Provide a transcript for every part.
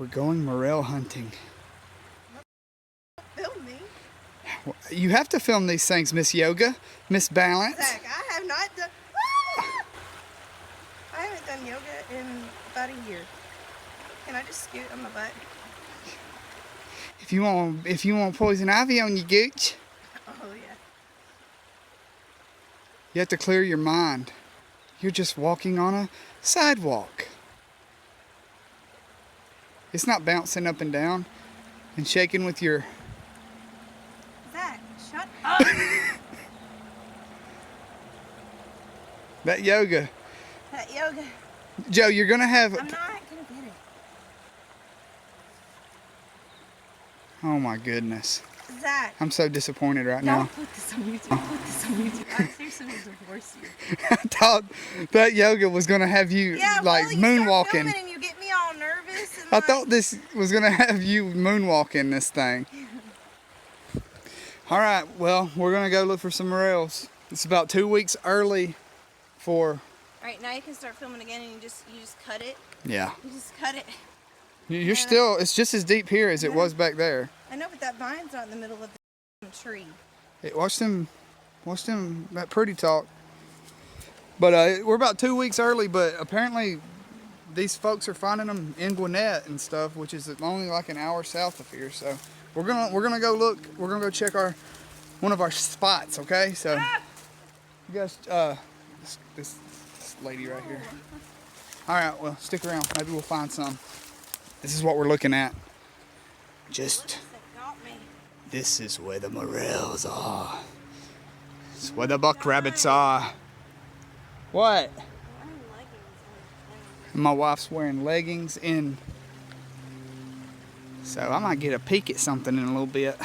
We're going morel hunting. Film me. You have to film these things, Miss Yoga, Miss Balance. Zach, I have not done. I haven't done yoga in about a year. Can I just scoot on my butt? If you want poison ivy on your gooch, Oh yeah. you have to clear your mind. You're just walking on a sidewalk. It's not bouncing up and down and shaking with your... Zach, shut up. That yoga. That yoga. Joe, you're going to have... I'm not going to get it. Oh my goodness. Zach. I'm so disappointed right now. Don't put this on YouTube. Don't put this on YouTube. I seriously will divorce you. I thought that yoga was going to have you like you moonwalking. start filming and you get me all nervous. And I thought this was going to have you moonwalking this thing. All right, well, we're going to go look for some morels. It's about 2 weeks early for... All right, now you can start filming again and you just cut it. Yeah. You just cut it. You're still, it's just as deep here as it was back there. I know, but that vine's not in the middle of the tree. Hey, watch them, that pretty talk. But we're about 2 weeks early, but apparently these folks are finding them in Gwinnett and stuff, which is only like an hour south of here. So we're gonna go look. We're gonna go check one of our spots. Okay, so you guys, this lady right here. All right, well, stick around. Maybe we'll find some. This is what we're looking at. This is where the morels are. This is where the buck rabbits are. What? My wife's wearing leggings in. So I might get a peek at something in a little bit.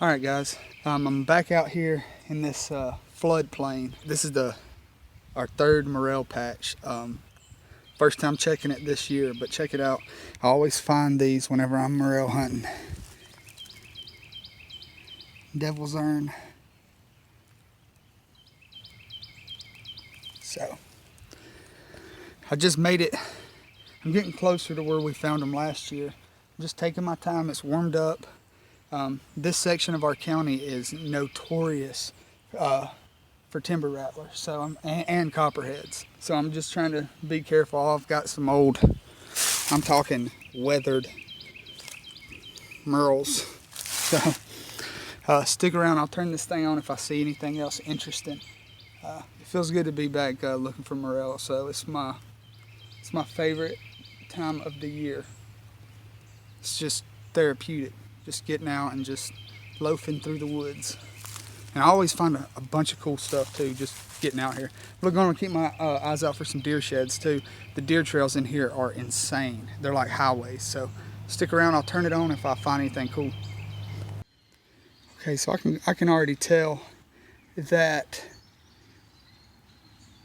All right, guys. I'm back out here in this floodplain. This is our third morel patch. First time checking it this year, but check it out. I always find these whenever I'm morel hunting. Devil's Urn. So, I just made it. I'm getting closer to where we found them last year. I'm just taking my time. It's warmed up. This section of our county is notorious for timber rattlers, so and copperheads. So I'm just trying to be careful. I've got some old, I'm talking weathered morels. So stick around. I'll turn this thing on if I see anything else interesting. It feels good to be back looking for morel. So it's my favorite time of the year. It's just therapeutic, just getting out and just loafing through the woods. And I always find a bunch of cool stuff too, just getting out here. We're going to keep my eyes out for some deer sheds too. The deer trails in here are insane. They're like highways, so stick around. I'll turn it on if I find anything cool. Okay, so I can already tell that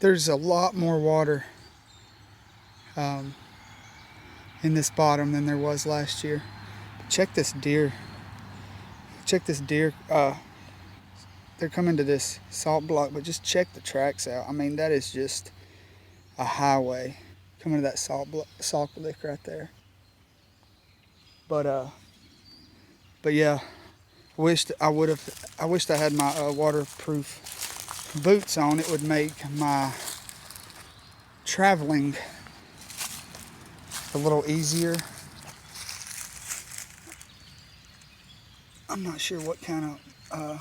there's a lot more water in this bottom than there was last year. Check this deer. Check this deer. They're coming to this salt block, but just check the tracks out. I mean, that is just a highway coming to that salt lick right there. But yeah, I wished I had my waterproof boots on. It would make my traveling a little easier. I'm not sure what kind of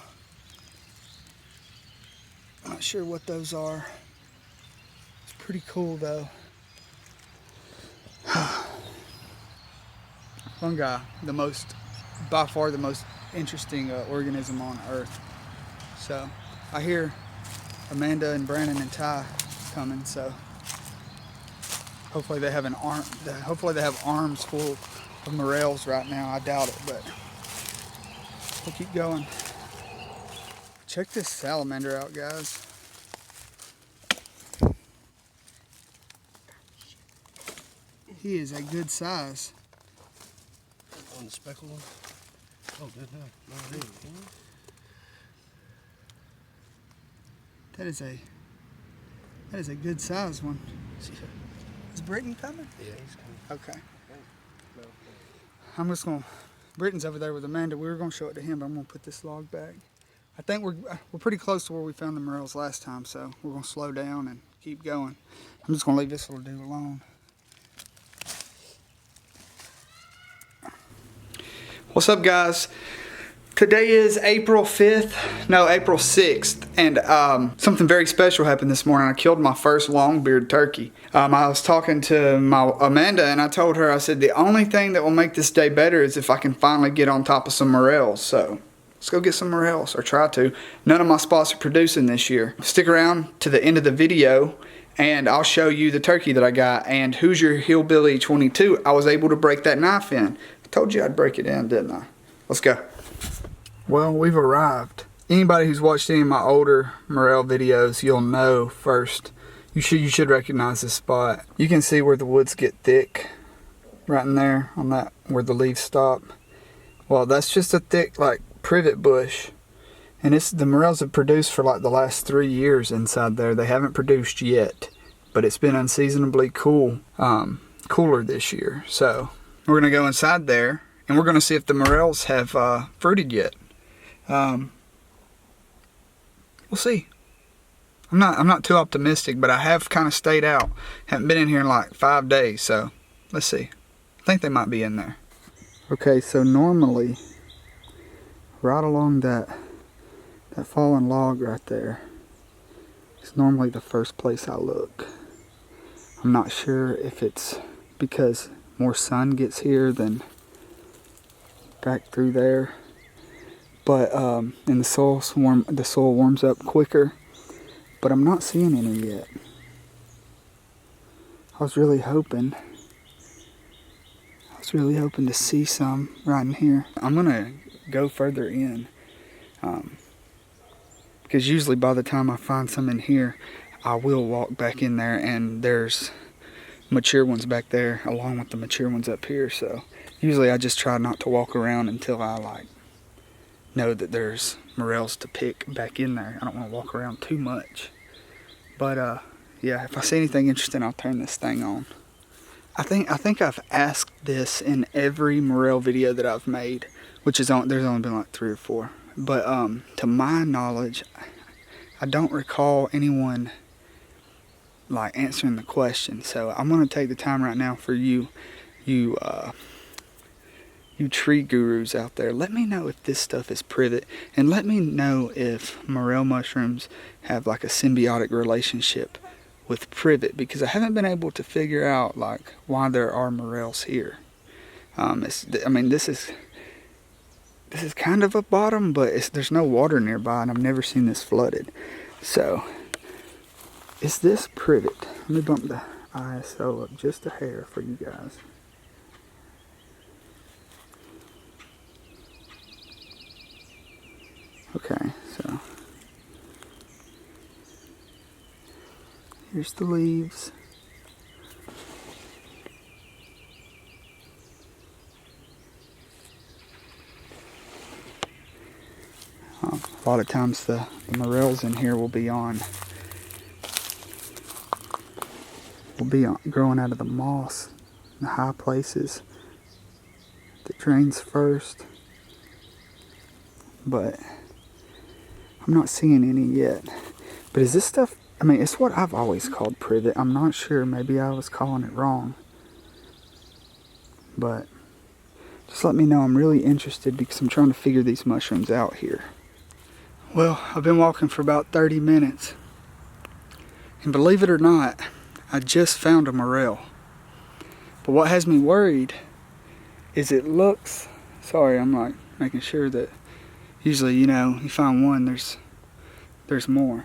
I'm not sure what those are. It's pretty cool though. Fungi, by far the most interesting organism on Earth. So I hear Amanda and Brandon and Ty coming, so hopefully they have arms full of morels right now. I doubt it, but we'll keep going. Check this salamander out, guys. He is a good size. On the speckled one? Oh, good enough. That is a good size one. Is Britton coming? Yeah, he's coming. Okay. I'm just gonna. Britton's over there with Amanda. We were gonna show it to him, but I'm gonna put this log back. I think we're pretty close to where we found the morels last time, so we're gonna slow down and keep going. I'm just gonna leave this little dude alone. What's up, guys? Today is April 6th, and something very special happened this morning. I killed my first long-beard turkey. I was talking to my Amanda, and I told her, I said, the only thing that will make this day better is if I can finally get on top of some morels. So let's go get some morels, or try to. None of my spots are producing this year. Stick around to the end of the video, and I'll show you the turkey that I got. And Who's Your Hillbilly 22, I was able to break that knife in. I told you I'd break it in, didn't I? Let's go. Well, we've arrived. Anybody who's watched any of my older morel videos, you'll know first. You should recognize this spot. You can see where the woods get thick, right in there, on that where the leaves stop. Well, that's just a thick, like, privet bush, and the morels have produced for like the last 3 years inside there. They haven't produced yet, but it's been unseasonably cool, cooler this year. So we're gonna go inside there, and we're gonna see if the morels have fruited yet. We'll see. I'm not too optimistic, but I have kind of stayed out. Haven't been in here in like 5 days, so let's see. I think they might be in there. Okay, so normally, right along that fallen log right there, is normally the first place I look. I'm not sure if it's because more sun gets here than back through there. But and the soil warms up quicker, but I'm not seeing any yet. I was really hoping to see some right in here. I'm gonna go further in, because usually by the time I find some in here, I will walk back in there, and there's mature ones back there along with the mature ones up here. So usually I just try not to walk around until I know that there's morels to pick back in there. I don't want to walk around too much. But yeah, if I see anything interesting, I'll turn this thing on. I think I've asked this in every morel video that I've made, which is there's only been like 3 or 4. But to my knowledge, I don't recall anyone like answering the question. So I'm gonna take the time right now for you tree gurus out there. Let me know if this stuff is privet, and let me know if morel mushrooms have like a symbiotic relationship with privet, because I haven't been able to figure out like why there are morels here. I mean, this is kind of a bottom, but there's no water nearby, and I've never seen this flooded. So is this privet? Let me bump the ISO up just a hair for you guys. Okay, so here's the leaves. A lot of times the morels in here will be growing out of the moss in the high places that drains first, but I'm not seeing any yet. But is this stuff, I mean, it's what I've always called privet. I'm not sure, maybe I was calling it wrong. But just let me know. I'm really interested because I'm trying to figure these mushrooms out here. Well, I've been walking for about 30 minutes. And believe it or not, I just found a morel. But what has me worried is it looks, sorry, I'm like making sure that usually, you know, you find one, there's more.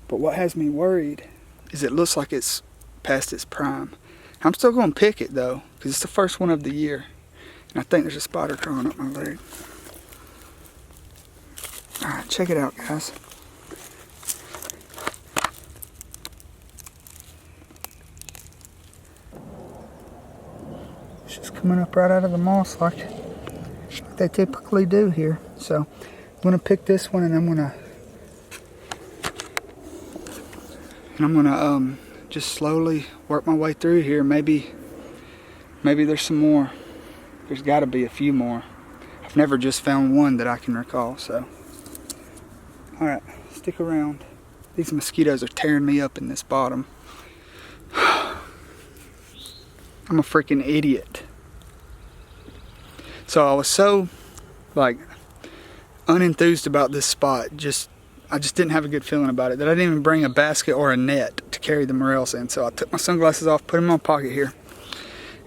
But what has me worried is it looks like it's past its prime. I'm still going to pick it though, because it's the first one of the year. And I think there's a spider crawling up my leg. Alright, check it out, guys. It's just coming up right out of the moss like they typically do here. So I'm gonna pick this one, and I'm gonna just slowly work my way through here. Maybe there's some more. There's got to be a few more. I've never just found one that I can recall, so. All right, stick around. These mosquitoes are tearing me up in this bottom. I'm a freaking idiot. So I was so like unenthused about this spot. I just didn't have a good feeling about it, that I didn't even bring a basket or a net to carry the morels in. So I took my sunglasses off, put them in my pocket here,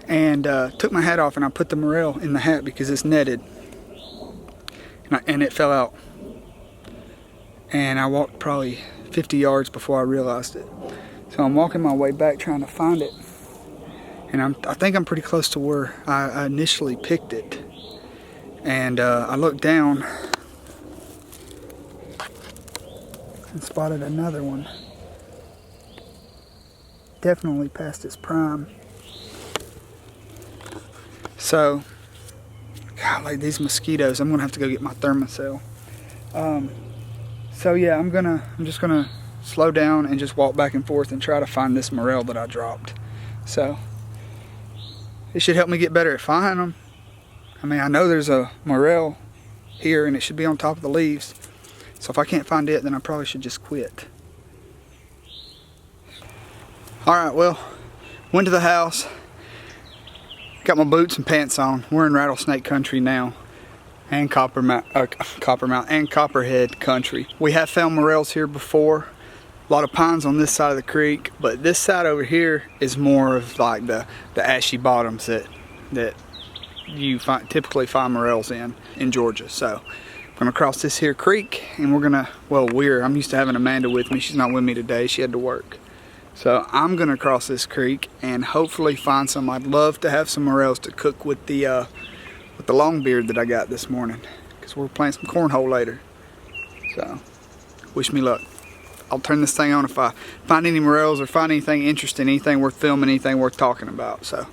and took my hat off, and I put the morel in the hat because it's netted, and it fell out. And I walked probably 50 yards before I realized it. So I'm walking my way back trying to find it, and I think I'm pretty close to where I initially picked it. And I looked down and spotted another one. Definitely past its prime. So, God, like these mosquitoes, I'm gonna have to go get my thermocell. So yeah, I'm just gonna slow down and just walk back and forth and try to find this morel that I dropped. So it should help me get better at finding them. I mean, I know there's a morel here and it should be on top of the leaves. So if I can't find it, then I probably should just quit. Alright, well, went to the house, got my boots and pants on. We're in rattlesnake country now, and coppermouth and copperhead country. We have found morels here before. A lot of pines on this side of the creek, but this side over here is more of like the ashy bottoms that you typically find morels in Georgia. So I'm gonna cross this here creek, and I'm used to having Amanda with me. She's not with me today, she had to work. So I'm gonna cross this creek and hopefully find some. I'd love to have some morels to cook with the long beard that I got this morning, because we're playing some cornhole later. So wish me luck. I'll turn this thing on if I find any morels or find anything interesting, anything worth filming, anything worth talking about. So.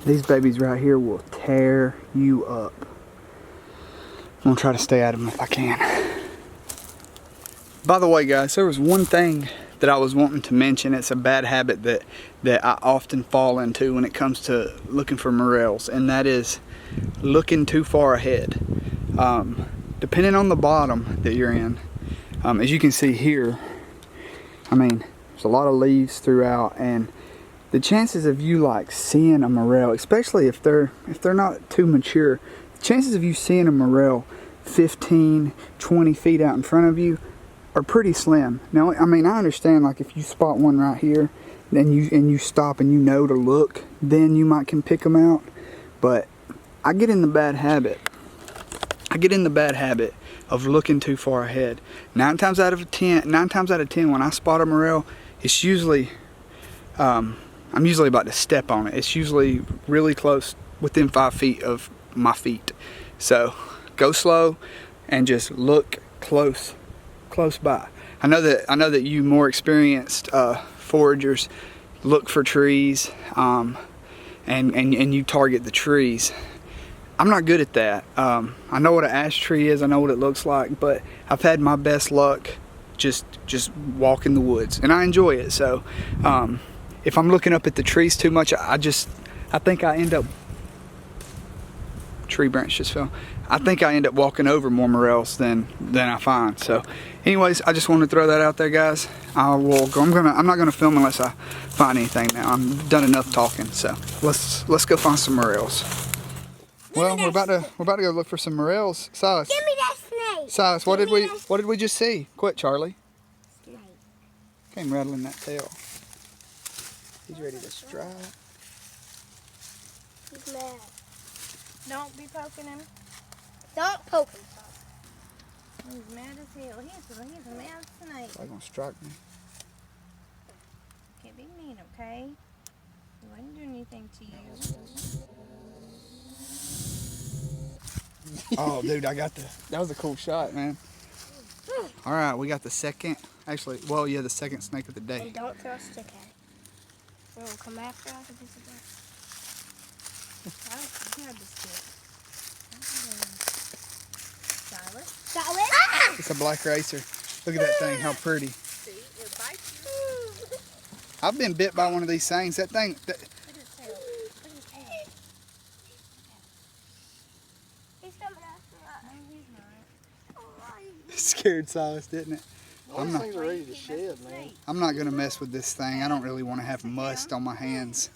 These babies right here will tear you up. I'm gonna try to stay at them if I can. By the way, guys, there was one thing that I was wanting to mention. It's a bad habit that I often fall into when it comes to looking for morels, and that is looking too far ahead. Depending on the bottom that you're in, as you can see here, I mean, there's a lot of leaves throughout, and the chances of you like seeing a morel, especially if they're not too mature, the chances of you seeing a morel 15, 20 feet out in front of you are pretty slim. Now, I mean, I understand, like, if you spot one right here, then you stop and you know to look, then you might can pick them out. But I get in the bad habit. Of looking too far ahead. 9 times out of 10, when I spot a morel, it's usually I'm usually about to step on it. It's usually really close, within 5 feet of my feet. So go slow and just look close by. I know that you more experienced foragers look for trees, and you target the trees. I'm not good at that. I know what an ash tree is. I know what it looks like, but I've had my best luck just walking the woods, and I enjoy it. So if I'm looking up at the trees too much, I think I end up, tree branch just fell. I think I end up walking over more morels than I find. So anyways, I just wanted to throw that out there, guys. I'm not gonna film unless I find anything now. I'm done enough talking. So let's go find some morels. Well, we're about to go look for some morels. Silas. Give me that snake. Silas, what did we just see? Quit, Charlie. Snake. Came rattling that tail. He's ready to strike. He's mad. Don't be poking him. Don't poke him. He's mad as hell. He's a mad snake. He's gonna strike me. Can't Can't be mean, okay? We wouldn't do anything to you. Oh, dude, that was a cool shot, man. All right, we got the second, actually, well, yeah, the second snake of the day. And don't throw a stick at it. We'll come after us if it's a bad. You had the stick. Silas. Silas? Ah! It's a black racer. Look at that thing, how pretty. See, it bites you. I've been bit by one of these things. That thing, Look at his tail. Look at his tail. He's coming after No, he's not. scared Silas, didn't it? Those things are ready to shed, man. I'm not gonna mess with this thing. I don't really want to have must on my hands.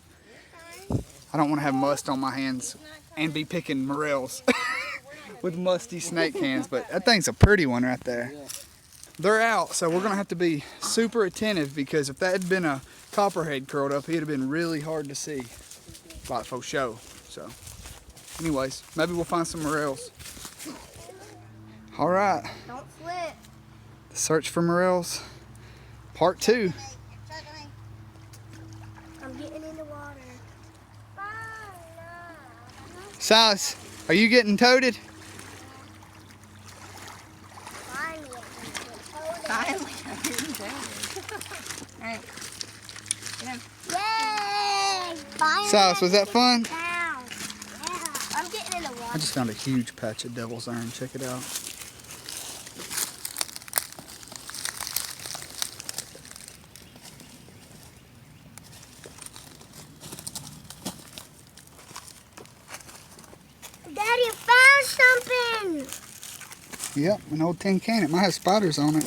I don't want to have must on my hands and be picking morels with musty snake hands, but that thing's a pretty one right there. They're out, so we're gonna have to be super attentive because if that had been a copperhead curled up, it'd have been really hard to see, like for show. So, anyways, maybe we'll find some morels. All right, Don't flip. the search for morels, part 2. I'm getting in the water. Silas, are you getting toted? Finally, I didn't do it. All right. Get him. Yay! Finally. Silas, was that fun? Down. Yeah. I'm getting in the water. I just found a huge patch of devil's iron. Check it out. Daddy, I found something. Yep, an old tin can. It might have spiders on it.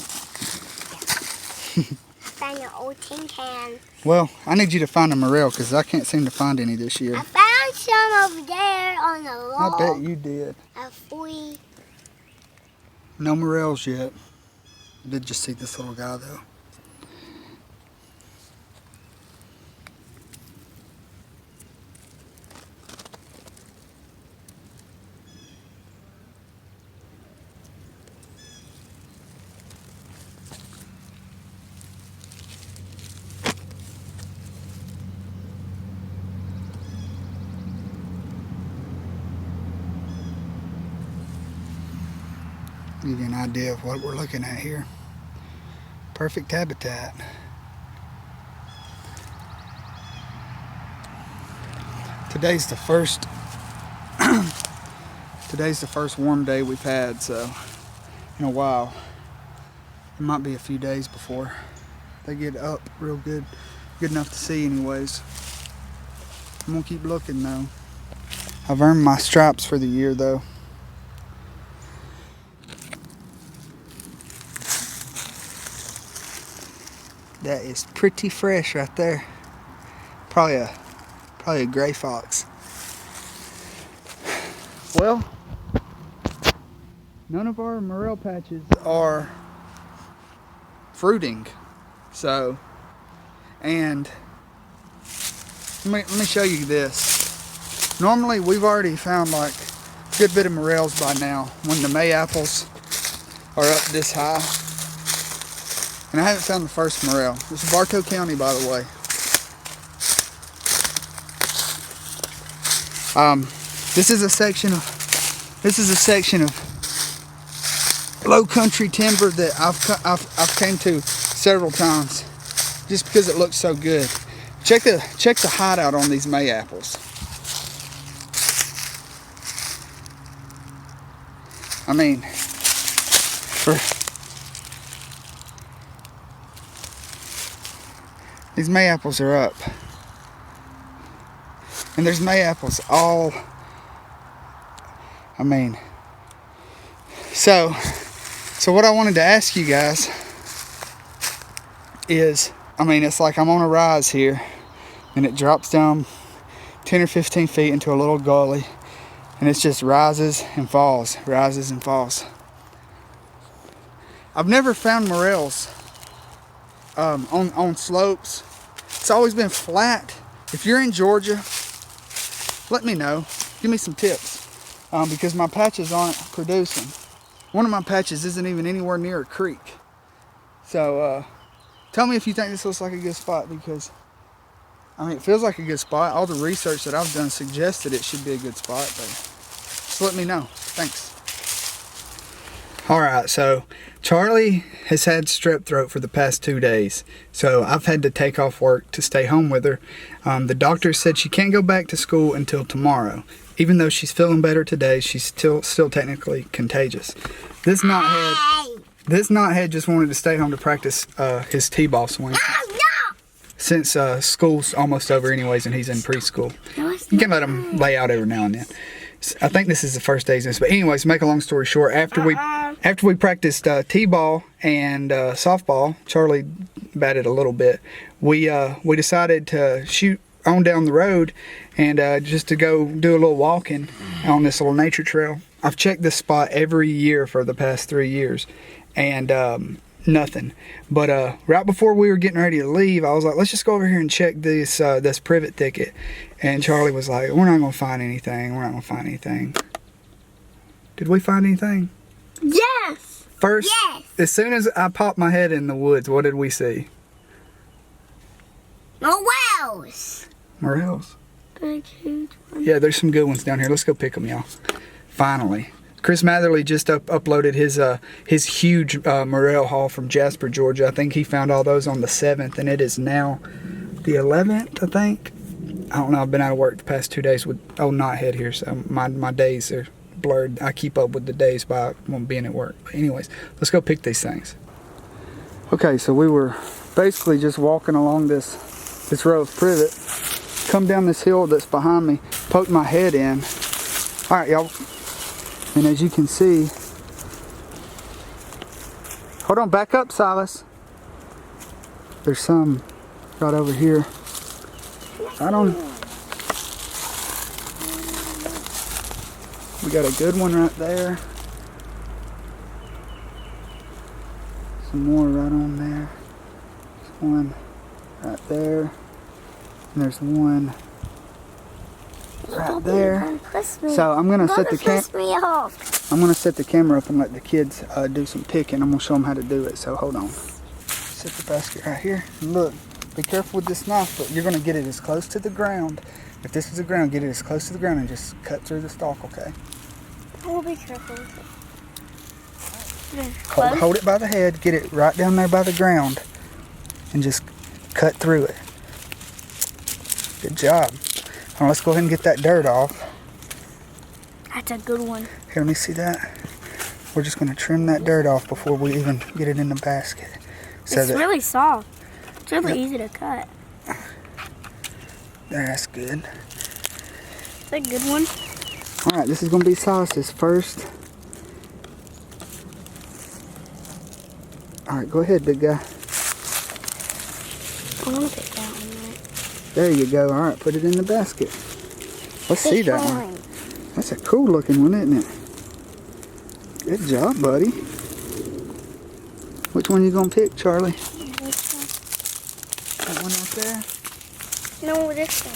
Found your old tin can. Well, I need you to find a morel because I can't seem to find any this year. I found some over there on the I log. bet you did. No morels yet. I did just see this little guy though. Give you an idea of what we're looking at here. Perfect habitat. Today's the first warm day we've had, so in a while. It might be a few days before they get up real good enough to see anyways. I'm gonna keep looking though. I've earned my stripes for the year though. That is pretty fresh right there. Probably a gray fox. Well, none of our morel patches are fruiting. So, and let me show you this. Normally we've already found like a good bit of morels by now when the May apples are up this high. And I haven't found the first morel. This is Bartow County, by the way. This is a section of low country timber that I've came to several times, just because it looks so good. Check the hideout on these May apples. I mean, these May apples are up. And there's May apples all, I mean, so what I wanted to ask you guys is, I mean, it's like I'm on a rise here and it drops down 10 or 15 feet into a little gully and it just rises and falls, rises and falls. I've never found morels on slopes. It's always been flat. If you're in Georgia, let me know. Give me some tips because my patches aren't producing. One of my patches isn't even anywhere near a creek. So tell me if you think this looks like a good spot because I mean, it feels like a good spot. All the research that I've done suggested it should be a good spot, but just let me know. Thanks. All right, so Charlie has had strep throat for the past 2 days, so I've had to take off work to stay home with her. The doctor said she can't go back to school until tomorrow. Even though she's feeling better today, she's still technically contagious. This knothead just wanted to stay home to practice his t-ball swing. Since school's almost over anyways and he's in preschool. You can let him lay out every now and then. I think this is the first day of this, but anyways, make a long story short, after we practiced t-ball and softball, Charlie batted a little bit. We decided to shoot on down the road and just to go do a little walking on this little nature trail. I've checked this spot every year for the past 3 years, and nothing. But right before we were getting ready to leave, I was like, let's just go over here and check this privet thicket. And Charlie was like, we're not gonna find anything. We're not gonna find anything. Did we find anything? Yes. First, yes. As soon as I popped my head in the woods, what did we see? Morels. Morels. Big, huge one. Yeah, there's some good ones down here. Let's go pick them, y'all. Finally. Chris Matherly just uploaded his huge morel haul from Jasper, Georgia. I think he found all those on the 7th, and it is now the 11th, I think. I don't know. I've been out of work the past 2 days with old knothead here, so my days are blurred. I keep up with the days by being at work. But anyways, let's go pick these things. Okay, so we were basically just walking along this row of privet. Come down this hill that's behind me, poked my head in. All right, y'all. And as you can see, hold on, back up, Silas. There's some right over here. We got a good one right there. Some more right on there. There's one right there. And there's one right there. So I'm gonna set the camera up and let the kids do some picking. I'm gonna show them how to do it. So hold on. Set the basket right here. And look, be careful with this knife, but you're gonna get it as close to the ground. If this is the ground, get it as close to the ground and just cut through the stalk, okay? We'll be careful with it. Hold it by the head, get it right down there by the ground, and just cut through it. Good job. Now let's go ahead and get that dirt off. That's a good one. Here, let me see that. We're just going to trim that dirt off before we even get it in the basket. So it's really soft. It's really easy to cut. That's good. It's a good one. Alright, this is going to be Silas's first. Alright, go ahead, big guy. I'm going to pick that one. There you go. Alright, put it in the basket. Let's see that one. That's a cool looking one, isn't it? Good job, buddy. Which one you going to pick, Charlie? That one right there? No, this one.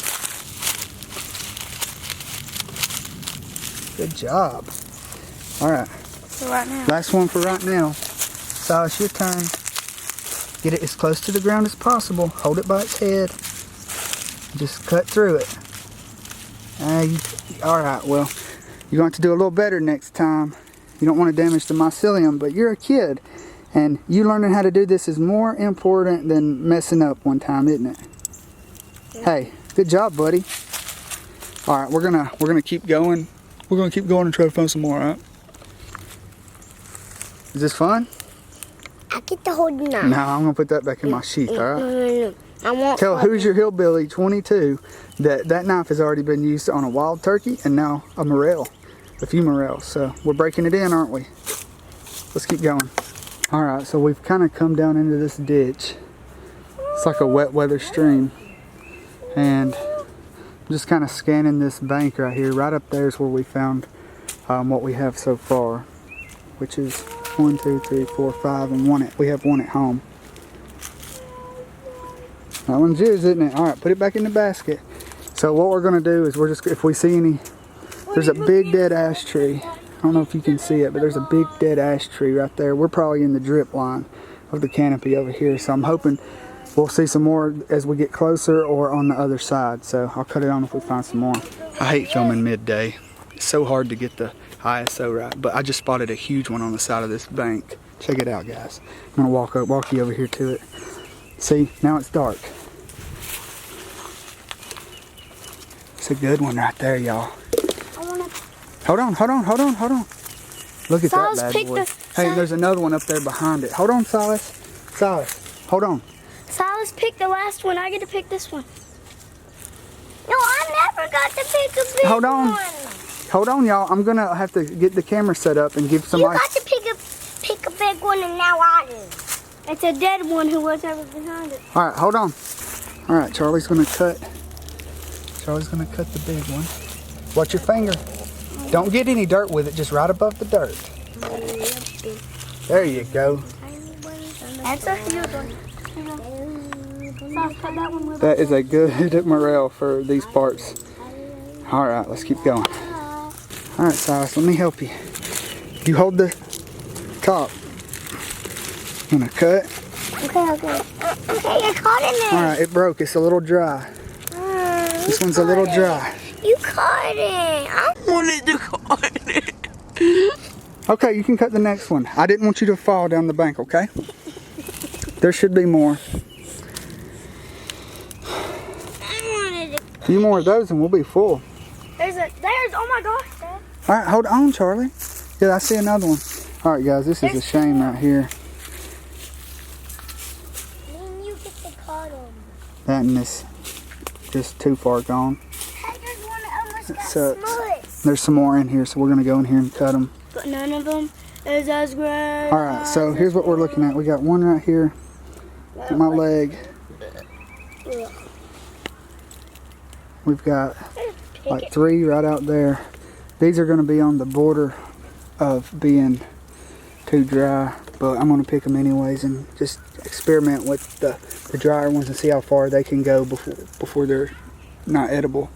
Good job. Alright. For right now. Last one for right now. Silas, your turn. Get it as close to the ground as possible. Hold it by its head. Just cut through it. Alright, well, you're going to have to do a little better next time. You don't want to damage the mycelium, but you're a kid. And you learning how to do this is more important than messing up one time, isn't it? Yeah. Hey, good job, buddy. Alright, we're gonna keep going. We're gonna keep going and try to find some more, alright? Is this fun? I get to hold the knife. No, I'm gonna put that back in my sheath, alright? No. I won't. Tell Who's Your Hillbilly 22 that knife has already been used on a wild turkey and now a morel. A few morels. So we're breaking it in, aren't we? Let's keep going. Alright, so we've kind of come down into this ditch. It's like a wet weather stream. And I'm just kind of scanning this bank right here. Right up there is where we found what we have so far, which is 1, 2, 3, 4, 5, and one. We have one at home. That one's yours, isn't it? Alright, put it back in the basket. So what we're going to do is if we see any, there's a big dead ash tree. I don't know if you can see it, but there's a big dead ash tree right there. We're probably in the drip line of the canopy over here. So I'm hoping we'll see some more as we get closer or on the other side. So I'll cut it on if we find some more. I hate filming midday. It's so hard to get the ISO right, but I just spotted a huge one on the side of this bank. Check it out, guys. I'm gonna walk you over here to it. See, now it's dark. It's a good one right there, y'all. Hold on. Look at Silas, that pick bad boy. the- Hey, there's another one up there behind it. Hold on, Silas. Hold on. Silas picked the last one. I get to pick this one. No, I never got to pick a big Hold on. one. Hold on, y'all. I'm gonna have to get the camera set up and give You somebody. got to pick a big one, and now I do. It's a dead one who was ever behind it. All right, hold on. All right, Charlie's gonna cut. Charlie's gonna cut the big one. Watch your finger. Don't get any dirt with it. Just right above the dirt. There you go. That's a huge one. Silas, cut that one with That is a good morel for these parts. All right, let's keep going. All right, Silas, let me help you. You hold the top. I'm gonna cut. Okay, I caught it in All right, it broke. It's a little dry. This one's a little dry. You caught it. I Wanted to cut it. Okay, you can cut the next one. I didn't want you to fall down the bank, okay? There should be more. wanted to. A few more of those and we'll be full. Oh my gosh, Dad. All right, hold on, Charlie. Yeah, I see another one. All right, guys, this is a shame right here. Then you get the cut on. That and this just too far gone. Hey, there's one that almost got sucks. smudged. There's some more in here, so we're gonna go in here and cut them. But none of them is as great. All right, so here's what we're looking at. We got one right here. Look at my leg. We've got like 3 right out there. These are gonna be on the border of being too dry, but I'm gonna pick them anyways and just experiment with the drier ones and see how far they can go before they're not edible.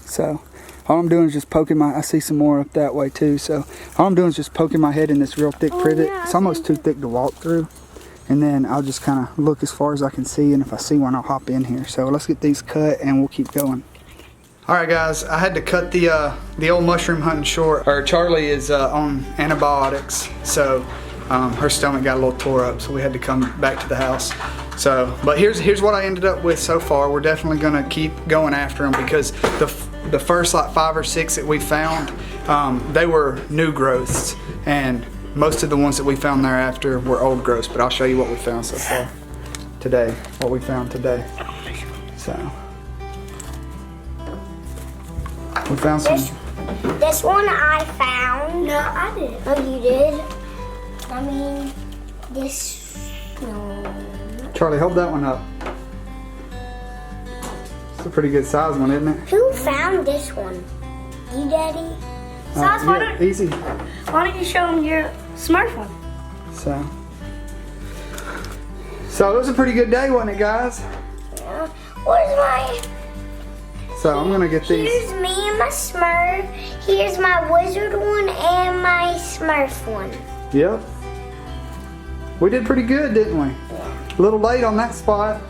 So all I'm doing is just poking I see some more up that way too, so all I'm doing is just poking my head in this real thick privet. Yeah, It's almost too thick to walk through, and then I'll just kind of look as far as I can see, and if I see one I'll hop in here. So let's get these cut and we'll keep going. Alright guys, I had to cut the old mushroom hunting short. Charlie is on antibiotics, so her stomach got a little tore up, so we had to come back to the house. So, but here's what I ended up with so far. We're definitely gonna keep going after them because the first like 5 or 6 that we found, they were new growths, and most of the ones that we found thereafter were old growths. But I'll show you what we found so far today. What we found today. So. We found some. This one I found. No, I didn't. Oh, you did? I mean, this. No. Charlie, hold that one up. It's a pretty good size one, isn't it? Who found this one? You, Daddy? Silas, Yeah, easy. why don't you show him your Smurf one? So it was a pretty good day, wasn't it, guys? Yeah. Where's my... So I'm gonna get these. Here's me and my Smurf. Here's my wizard one and my Smurf one. Yep. We did pretty good, didn't we? Yeah. A little late on that spot.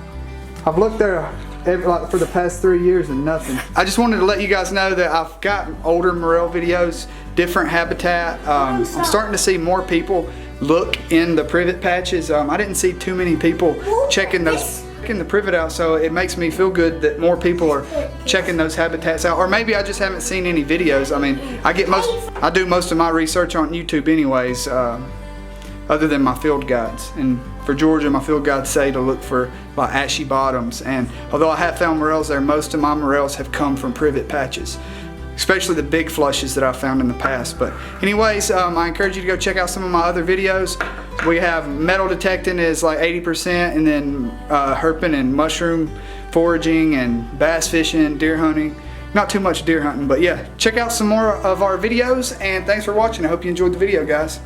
I've looked there like for the past 3 years and nothing. I just wanted to let you guys know that I've got older morel videos, different habitat. I'm starting to see more people look in the privet patches. I didn't see too many people checking the privet out, so it makes me feel good that more people are checking those habitats out. Or maybe I just haven't seen any videos. I mean, I do most of my research on YouTube anyways, other than my field guides. And for Georgia, my field guides say to look for like ashy bottoms. And although I have found morels there, most of my morels have come from privet patches, especially the big flushes that I found in the past. But anyways, I encourage you to go check out some of my other videos. We have metal detecting is like 80%, and then herping and mushroom foraging and bass fishing, deer hunting. Not too much deer hunting, but yeah, check out some more of our videos, and thanks for watching. I hope you enjoyed the video, guys.